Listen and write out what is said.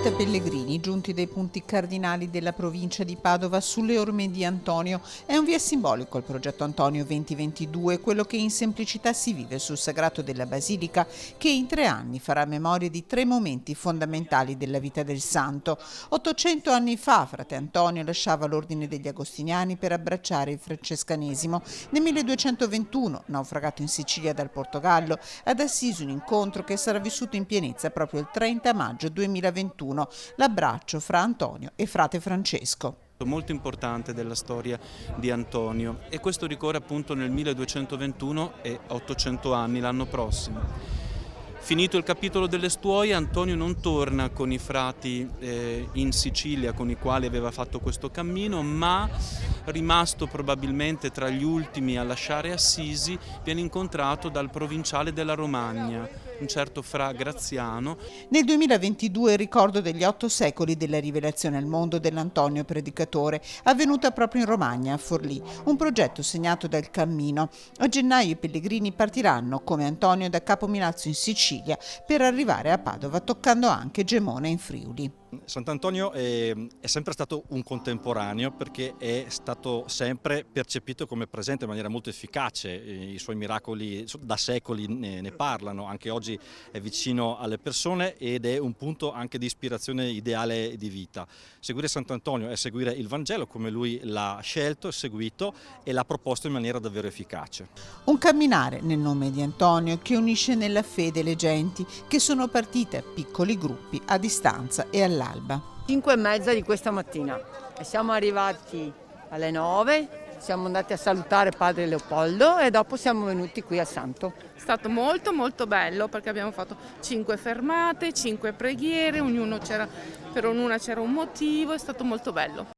50 pellegrini giunti dai punti cardinali della provincia di Padova sulle orme di Antonio. È un via simbolico al progetto Antonio 2022, quello che in semplicità si vive sul sagrato della Basilica, che in 3 anni farà memoria di 3 momenti fondamentali della vita del santo. 800 anni fa frate Antonio lasciava l'ordine degli agostiniani per abbracciare il francescanesimo. Nel 1221, naufragato in Sicilia dal Portogallo, ad Assisi un incontro che sarà vissuto in pienezza proprio il 30 maggio 2021, l'abbraccio fra Antonio e frate Francesco. Molto importante della storia di Antonio, e questo ricorre appunto nel 1221 e 800 anni l'anno prossimo. Finito il capitolo delle Stuoie, Antonio non torna con i frati in Sicilia con i quali aveva fatto questo cammino, ma rimasto probabilmente tra gli ultimi a lasciare Assisi, viene incontrato dal provinciale della Romagna, un certo fra Graziano. Nel 2022 il ricordo degli 8 secoli della rivelazione al mondo dell'Antonio Predicatore, avvenuta proprio in Romagna, a Forlì, un progetto segnato dal cammino. A gennaio i pellegrini partiranno come Antonio da Capomilazzo in Sicilia per arrivare a Padova, toccando anche Gemona in Friuli. Sant'Antonio è sempre stato un contemporaneo, perché è stato sempre percepito come presente in maniera molto efficace. I suoi miracoli da secoli ne parlano, anche oggi è vicino alle persone ed è un punto anche di ispirazione ideale di vita. Seguire Sant'Antonio è seguire il Vangelo come lui l'ha scelto e seguito e l'ha proposto in maniera davvero efficace. Un camminare nel nome di Antonio che unisce nella fede le genti che sono partite a piccoli gruppi a distanza e all'alba. 5:30 di questa mattina e siamo arrivati alle 9, siamo andati a salutare padre Leopoldo e dopo siamo venuti qui al Santo. È stato molto bello, perché abbiamo fatto 5 fermate, 5 preghiere, per ognuna c'era un motivo, è stato molto bello.